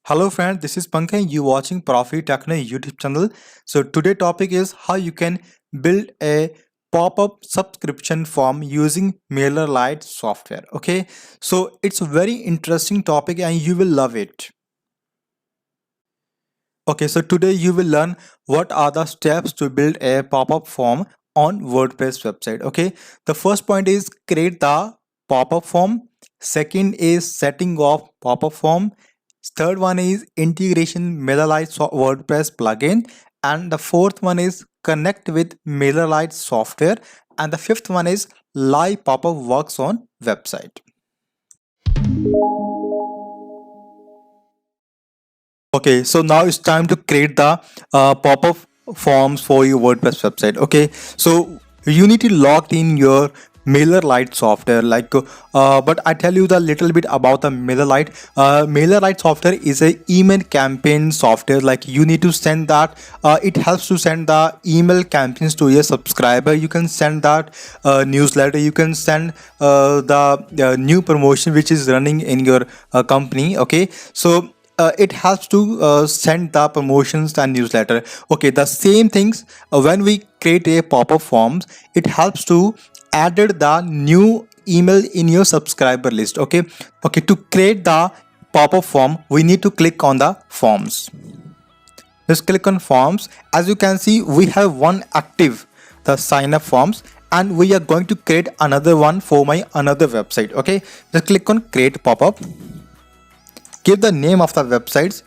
Hello friends, this is Pankaj. You watching Profit Techno YouTube channel. So today topic is how you can build a pop-up subscription form using MailerLite software. Okay, so it's a very interesting topic and you will love it. Okay, so today you will learn what are the steps to build a pop-up form on WordPress website. Okay, the first point is create the pop-up form. Second is setting of pop-up form. Third one is integration MailerLite WordPress plugin, and the fourth one is connect with MailerLite software, and the fifth one is live pop-up works on website. Okay, so now it's time to create the pop-up forms for your WordPress website. Okay, so you need to log in your MailerLite software. But I tell you the little bit about the MailerLite. MailerLite software is a email campaign software. Like you need to send that. It helps to send the email campaigns to your subscriber. You can send that newsletter. You can send the new promotion which is running in your company. Okay, so it helps to send the promotions and newsletter. Okay, the same things when we create a pop-up forms, it helps to added the new email in your subscriber list. Okay, to create the pop-up form, we need to click on the forms. Just click on forms. As you can see, we have one active, the sign up forms, and we are going to create another one for my another website. Okay, just click on create pop-up. Give the name of the websites.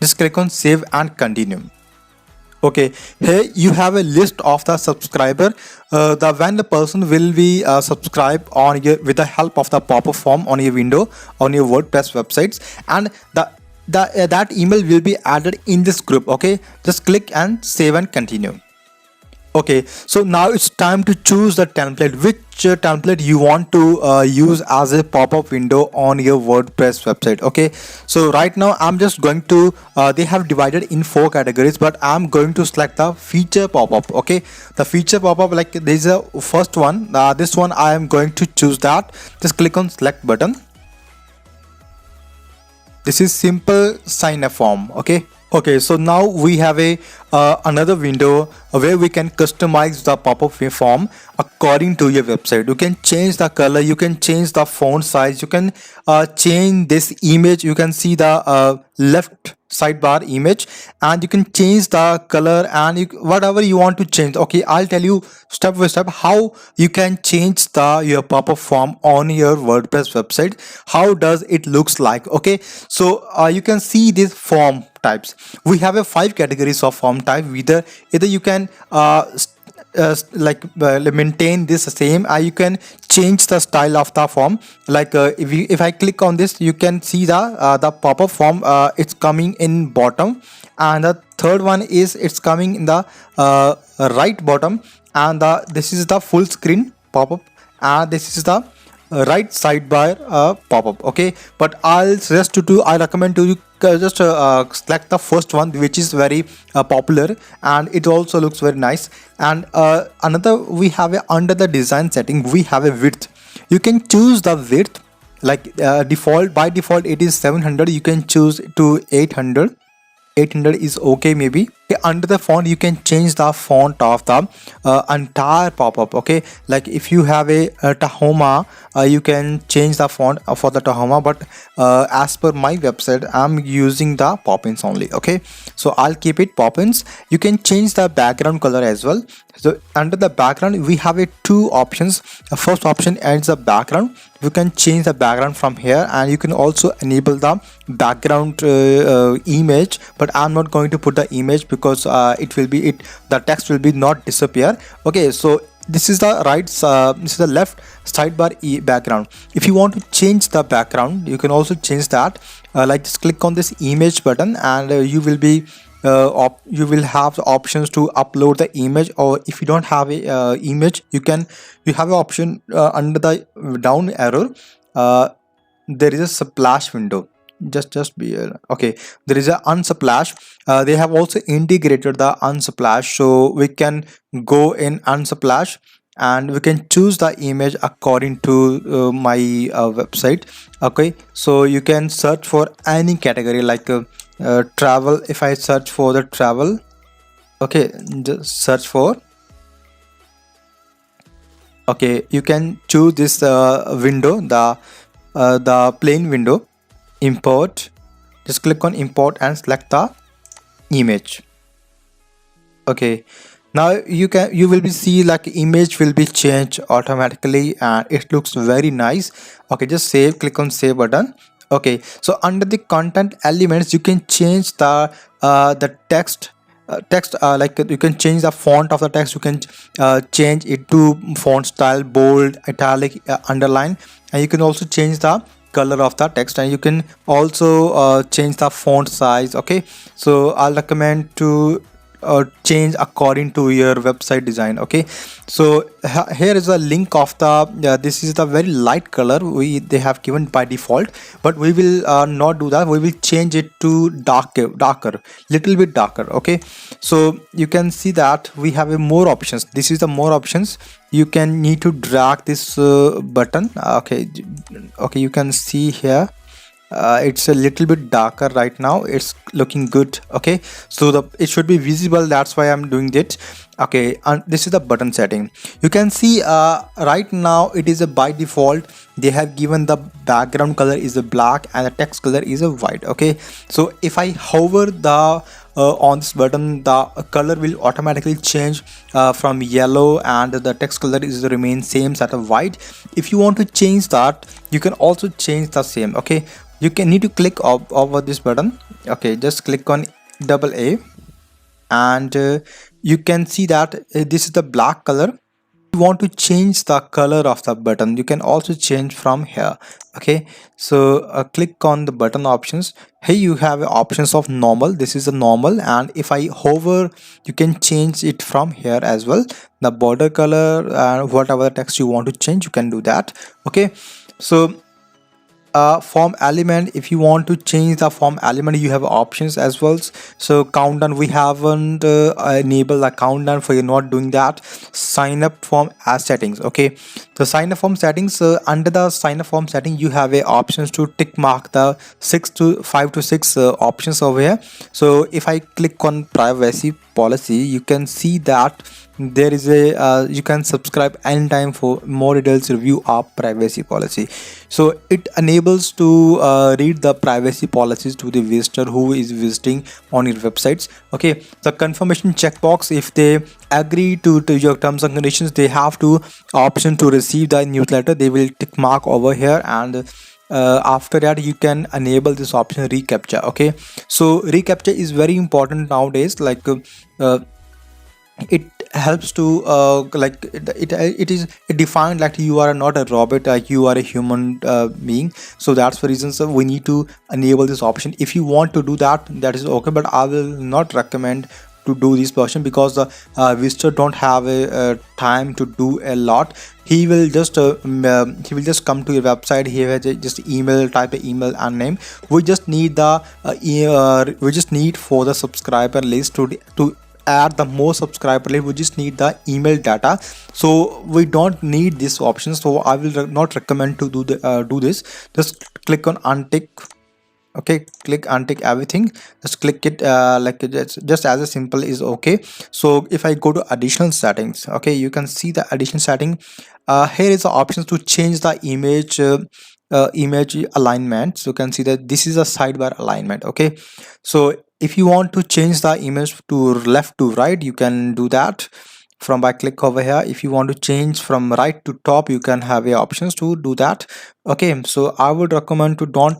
Just click on save and continue. Okay, here you have a list of the subscriber. When the person will be subscribed on your with the help of the pop-up form on your window on your WordPress websites, and that email will be added in this group. Okay, just click and save and continue. Okay, so now it's time to choose the template, which template you want to use as a pop-up window on your WordPress website. Okay, so right now I'm just going to they have divided in 4 categories, but I'm going to select the feature pop-up. Okay, the feature pop-up, like there's a first one, this one I am going to choose that. Just click on select button. This is simple sign up form. Okay, so now we have a another window where we can customize the pop-up form according to your website. You can change the color, you can change the font size, you can change this image. You can see the left sidebar image, and you can change the color and whatever you want to change. Okay, I'll tell you step by step how you can change your pop-up form on your WordPress website. How does it looks like? Okay, so you can see these form types. We have a 5 categories of form type. Either you can maintain this same, you can change the style of the form. If I click on this, you can see the pop-up form. It's coming in bottom, and the third one is it's coming in the right bottom, and this is the full screen pop-up, and this is the right sidebar pop-up. Okay, but I'll suggest to I recommend to you just select the first one, which is very popular, and it also looks very nice. And another, we have under the design setting, we have a width. You can choose the width, like by default it is 700. You can choose to 800. 800 is okay maybe. Okay, under the font you can change the font of the entire pop-up. Okay, like if you have a Tahoma, you can change the font for the Tahoma, but as per my website I'm using the Poppins only. Okay, so I'll keep it Poppins. You can change the background color as well. So under the background we have 2 options. The first option adds the background. You can change the background from here, and you can also enable the background image, but I'm not going to put the image because the text will be not disappear. Okay, so this is the this is the left sidebar background. If you want to change the background, you can also change that. Just click on this image button, and you will have the options to upload the image, or if you don't have a image, you have an option under the down arrow. There is a splash window. Just be okay, there is a unsplash. They have also integrated the unsplash, so we can go in unsplash, and we can choose the image according to my website. Okay, so you can search for any category like travel. If I search for the travel, okay, just search for, okay, you can choose this window, the plain window, import. Just click on import and select the image. Okay, now you will be see like image will be changed automatically and it looks very nice. Okay, just save, click on save button. Okay, so under the content elements you can change the text, like you can change the font of the text. You can change it to font style, bold, italic, underline, and you can also change the color of the text, and you can also change the font size. Okay, so I'll recommend to change according to your website design. Okay, so here is a link of the this is the very light color they have given by default, but we will not do that. We will change it to darker, little bit darker. Okay, so you can see that we have a more options. This is the more options. You can need to drag this button. Okay, you can see here it's a little bit darker right now. It's looking good. Okay, so it should be visible, that's why I'm doing it. Okay, and this is the button setting. You can see right now it is a by default they have given the background color is a black and the text color is a white. Okay, so if I hover the on this button, the color will automatically change from yellow, and the text color is remain same set of white. If you want to change that, you can also change the same. Okay, you can need to click over this button. Okay, just click on double A, and you can see that this is the black color. You want to change the color of the button, you can also change from here. Okay, so click on the button options. Here you have options of normal. This is a normal, and if I hover, you can change it from here as well. The border color and whatever text you want to change, you can do that. Okay, so form element, if you want to change the form element, you have options as well. So countdown, we haven't enabled the countdown, for you're not doing that. Sign up form as settings. Okay, so sign up form settings, under the sign up form setting you have a options to tick mark the 5 to 6 options over here. So if I click on privacy policy, you can see that there is a you can subscribe anytime for more details review of privacy policy. So it enables to read the privacy policies to the visitor who is visiting on your websites. Okay, the confirmation checkbox, if they agree to your terms and conditions, they have to option to receive the newsletter. They will tick mark over here, and after that you can enable this option reCAPTCHA. Okay, so reCAPTCHA is very important nowadays. Like it helps to it is defined like you are not a robot, like you are a human being. So that's the reason, so we need to enable this option. If you want to do that, that is okay, but I will not recommend to do this version, because the visitor don't have a time to do a lot. He will just come to your website. He will just email, type an email and name. We just need the we just need for the subscriber list to add the more subscriber list. We just need the email data, so we don't need this option. So I will not recommend to do this. Just click on untick. Okay, click untick everything. Just click it like just as a simple is okay. So if I go to additional settings, okay, you can see the additional setting. Here is the options to change the image image alignment. So you can see that this is a sidebar alignment. Okay, so if you want to change the image to left to right, you can do that from by click over here. If you want to change from right to top, you can have a options to do that. Okay, so I would recommend to don't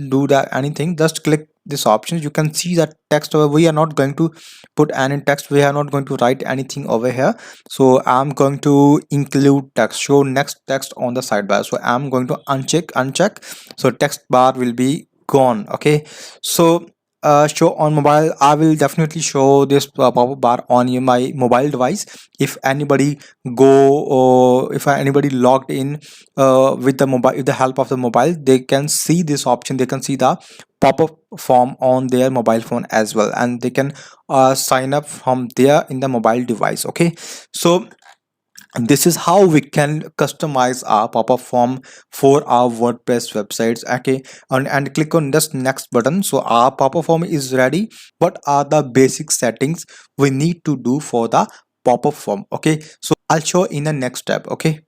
do that anything. Just click this option. You can see that text over. We are not going to put any text, we are not going to write anything over here. So I'm going to include text, show next text on the sidebar. So I'm going to uncheck, so text bar will be gone. Okay, so show on mobile, I will definitely show this pop-up bar on my mobile device. If anybody go, or if anybody logged in with the mobile, with the help of the mobile, they can see this option. They can see the pop-up form on their mobile phone as well, and they can sign up from there in the mobile device. Okay, so And this is how we can customize our pop-up form for our WordPress websites. Okay, and click on this next button. So our pop-up form is ready. What are the basic settings we need to do for the pop-up form? Okay, so I'll show in the next step. Okay.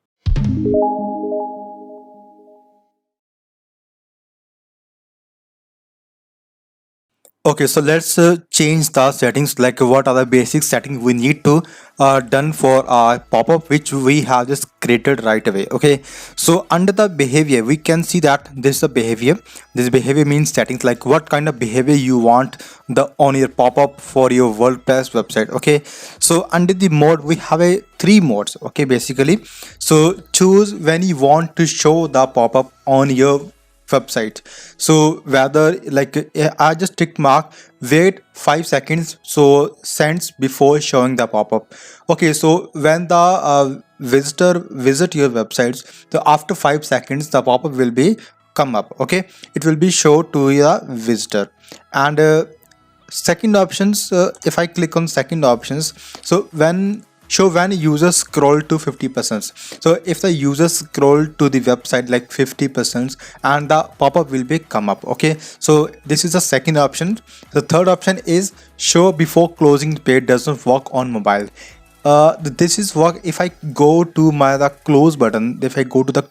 Okay, so let's change the settings. Like, what are the basic settings we need to done for our pop-up, which we have just created right away. Okay, so under the behavior, we can see that this is a behavior. This behavior means settings, like what kind of behavior you want the on your pop-up for your WordPress website. Okay, so under the mode, we have a three modes. Okay, basically, so choose when you want to show the pop-up on your website. So whether, like, I just tick mark wait 5 seconds so sends before showing the pop-up. Okay, so when the visitor visit your websites, so after 5 seconds the pop-up will be come up. Okay, it will be showed to the visitor. And second options, if I click on second options, so when show when users scroll to 50%. So if the users scroll to the website like 50%, and the pop-up will be come up. Okay, so this is the second option. The third option is show before closing page doesn't work on mobile. This is work if I go to my the close button. If I go to the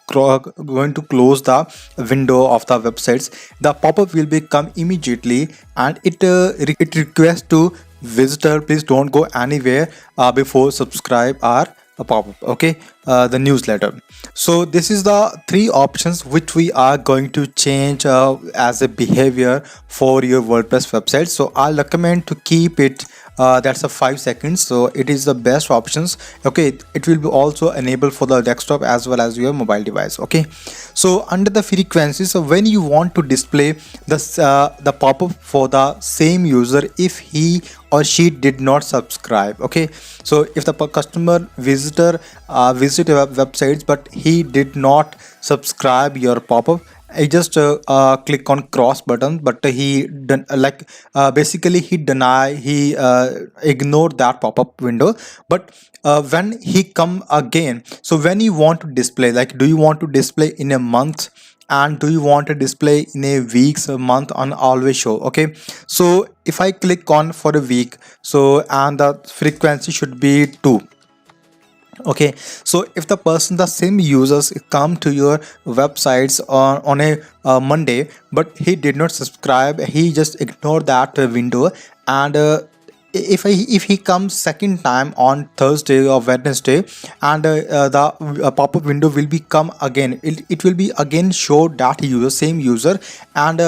going to close the window of the websites, the pop-up will become immediately, and it requests to visitor, please don't go anywhere before subscribe or a pop-up. Okay, the newsletter. So this is the three options which we are going to change as a behavior for your WordPress website. So I'll recommend to keep it that's a 5 seconds, so it is the best options. Okay, it will be also enabled for the desktop as well as your mobile device. Okay, so under the frequencies, so when you want to display the pop-up for the same user if he or she did not subscribe. Okay, so if the customer visitor visit your websites but he did not subscribe your pop-up, I just click on cross button, but he basically he ignored that pop-up window. But when he come again, so when you want to display, like, do you want to display in a month, and do you want to display in a weeks, a month, on always show? Okay, so if I click on for a week, so and the frequency should be 2. Okay, so if the person, the same users come to your websites on a Monday, but he did not subscribe, he just ignored that window. And if he comes second time on Thursday or Wednesday, and the pop-up window will be come again, it will be again show that user, same user. And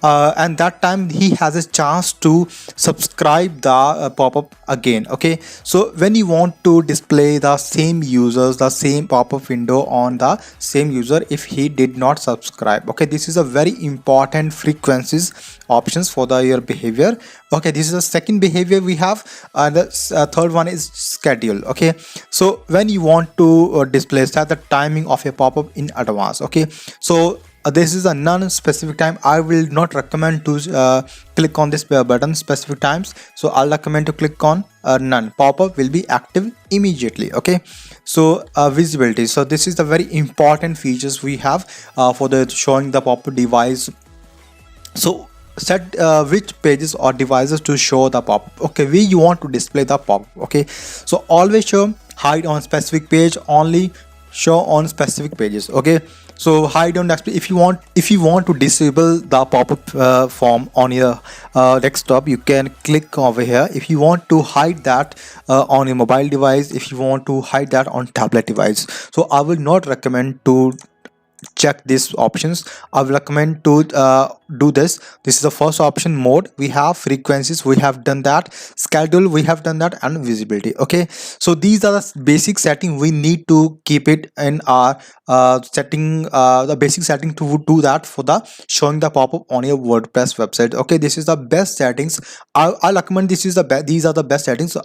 and that time he has a chance to subscribe the pop-up again. Okay, so when you want to display the same users, the same pop-up window on the same user if he did not subscribe. Okay, this is a very important frequencies options for the your behavior. Okay, this is the second behavior we have. The third one is schedule. Okay, so when you want to display, set the timing of a pop-up in advance. Okay, so this is a non-specific time. I will not recommend to click on this button specific times, so I'll recommend to click on none. Pop-up will be active immediately. Okay, so visibility, so this is the very important features we have for the showing the pop-up device. So set which pages or devices to show the pop-up. Okay, we you want to display the pop-up. Okay, so always show, hide on specific page, only show on specific pages. Okay, so hide on display. If you want to disable the pop-up form on your desktop, you can click over here. If you want to hide that on your mobile device, if you want to hide that on tablet device, so I will not recommend to check these options. I will recommend to do this. This is the first option. Mode, we have frequencies, we have done that. Schedule, we have done that. And visibility. Okay, so these are the basic setting we need to keep it in our setting, the basic setting to do that for the showing the pop-up on your WordPress website. Okay, this is the best settings. I recommend this is the these are the best settings.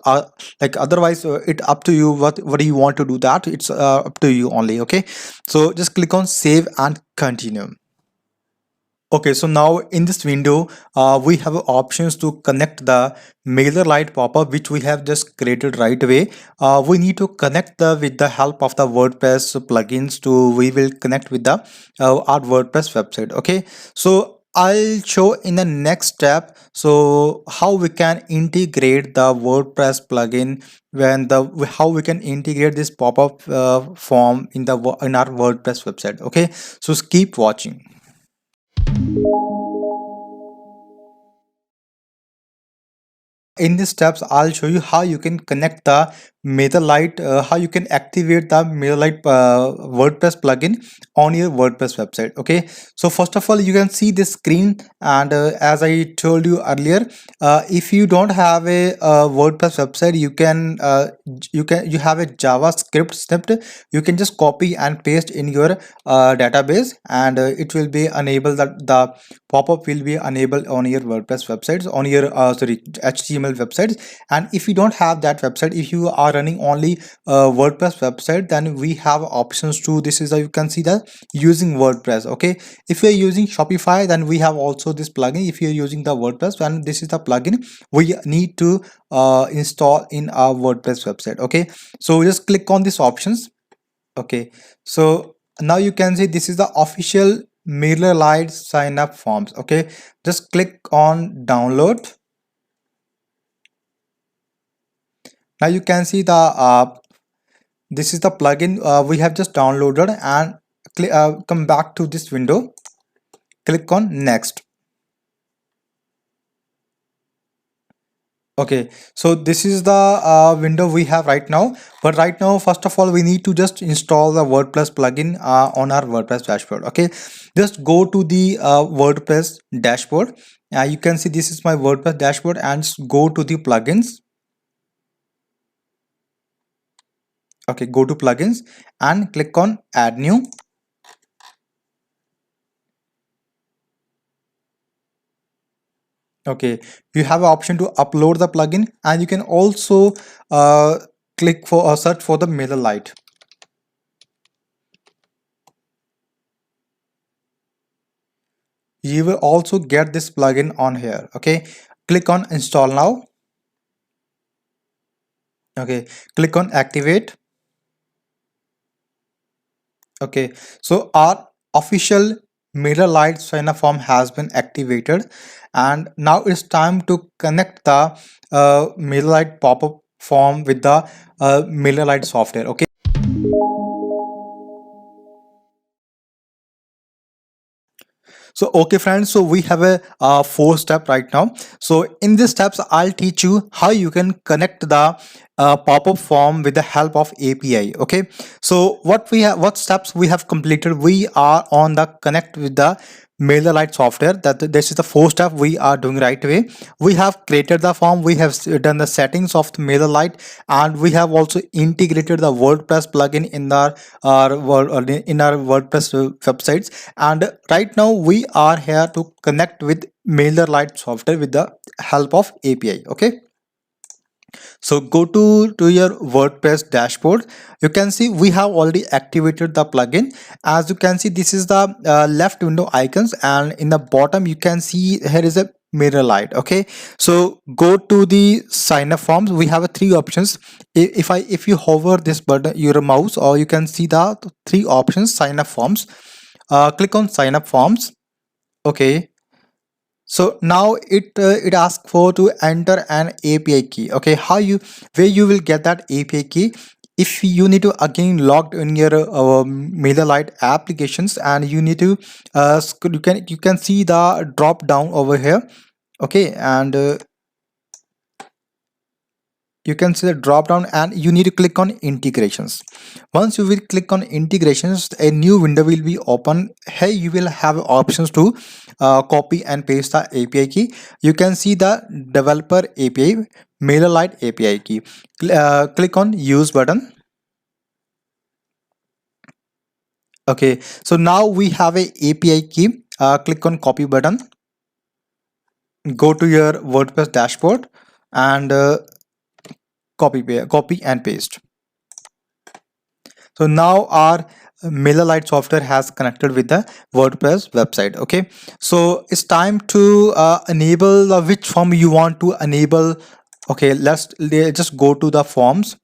Like, otherwise it up to you what do you want to do that. It's up to you only. Okay, so just click on save and continue. Okay, so now in this window, we have options to connect the MailerLite pop-up, which we have just created right away. We need to connect the with the help of the WordPress plugins. We will connect with the our WordPress website. Okay, so I'll show in the next step so how we can integrate the WordPress plugin when the how we can integrate this pop-up form in the in our WordPress website. Okay, so keep watching. In these steps, I'll show you how you can connect the MailerLite, how you can activate the MailerLite WordPress plugin on your WordPress website. Okay, so first of all, you can see this screen, and as I told you earlier, if you don't have a WordPress website, you have a JavaScript snippet. You can just copy and paste in your database, and it will be enabled that the pop-up will be enabled on your WordPress websites, on your HTML websites. And if you don't have that website, if you are running only WordPress website, then we have options to this is how you can see that using WordPress. Okay, if you're using Shopify, then we have also this plugin. If you're using the WordPress, then this is the plugin we need to install in our WordPress website. Okay, so just click on these options. Okay, so now you can see this is the official MailerLite sign up forms. Okay, just click on download. Now you can see the this is the plugin we have just downloaded, and come back to this window, click on next. Okay, so this is the window we have right now, but right now first of all we need to just install the WordPress plugin on our WordPress dashboard. Okay, just go to the WordPress dashboard. You can see this is my WordPress dashboard, and just go to the plugins. Okay, go to plugins and click on add new. Okay, you have an option to upload the plugin, and you can also uh, click for search for the MailerLite. You will also get this plugin on here. Okay, click on install now. Okay, click on activate. Okay, so our official MailerLite sign up form has been activated, and now it's time to connect the MailerLite pop-up form with the MailerLite software. Okay. So okay friends, so we have a four step right now. So in these steps I'll teach you how you can connect the pop-up form with the help of API. Okay, so what steps we have completed, we are on the connect with the MailerLite software. That this is the fourth step we are doing right away. We have created the form, we have done the settings of the MailerLite, and we have also integrated the WordPress plugin in in our WordPress websites. And right now we are here to connect with MailerLite software with the help of API. Okay, so go to your WordPress dashboard. You can see we have already activated the plugin. As you can see, this is the left window icons, and in the bottom you can see here is a MailerLite. Okay, so go to the sign up forms. We have three options. If you hover this button your mouse, or you can see the three options sign up forms. Click on sign up forms. Okay, so now it asks for to enter an API key. Okay, how you where you will get that API key? If you need to again logged in your MailerLite applications, and you need to you can see the drop down over here. Okay, and you can see the drop down, and you need to click on integrations. Once you will click on integrations, a new window will be open. Here you will have options to copy and paste the API key. You can see the developer API, MailerLite API key. Click on use button. Okay, so now we have a API key. Click on copy button. Go to your WordPress dashboard, and copy and paste. So now our MailerLite software has connected with the WordPress website. Okay, so it's time to enable which form you want to enable. Okay, let's just go to the forms.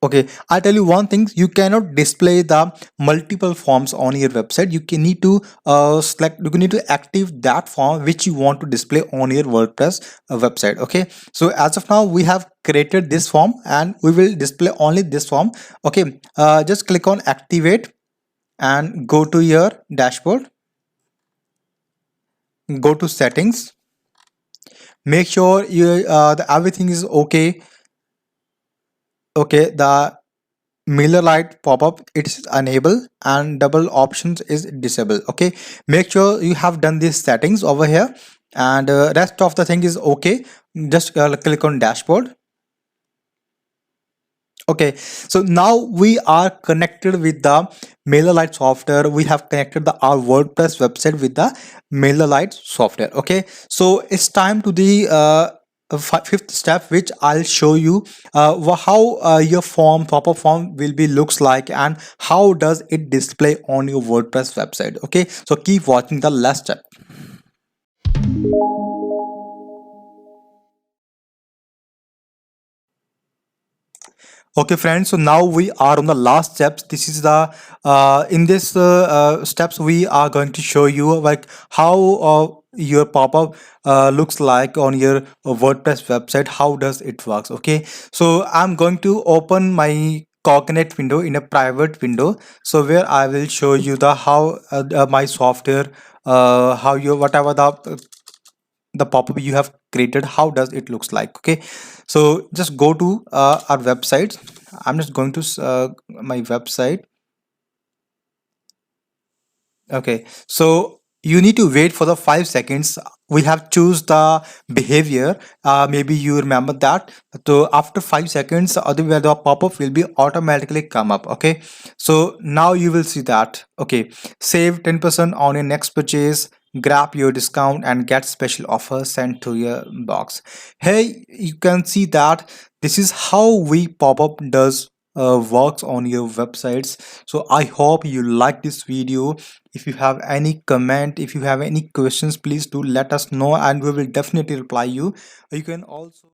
Okay, I tell you one thing, you cannot display the multiple forms on your website. You can need to select, you need to active that form which you want to display on your WordPress website. Okay, so as of now we have created this form and we will display only this form. Okay, just click on activate and go to your dashboard, go to settings, make sure everything is okay. Okay, the MailerLite pop-up it is enable and double options is disable. Okay, make sure you have done these settings over here, and rest of the thing is okay. Just click on dashboard. Okay, so now we are connected with the MailerLite software. We have connected our WordPress website with the MailerLite software. Okay, so it's time to the fifth step, which I'll show you how your form, proper form will be looks like, and how does it display on your WordPress website. Okay, so keep watching the last step. Okay friends, so now we are on the last steps. This is the in this steps we are going to show you like how your pop-up looks like on your WordPress website. How does it works? Okay, so I'm going to open my Cognate window in a private window, so where I will show you the how my software, how you whatever the pop-up you have created, how does it looks like. Okay, so just go to our website. I'm just going to my website. Okay, so you need to wait for the 5 seconds. We have choose the behavior, maybe you remember that. So after 5 seconds otherwise the pop-up will be automatically come up. Okay, so now you will see that. Okay, save 10% on your next purchase, grab your discount and get special offers sent to your box. Hey, you can see that this is how we pop-up does works on your websites. So I hope you like this video. If you have any comment, if you have any questions, please do let us know and we will definitely reply you. You can also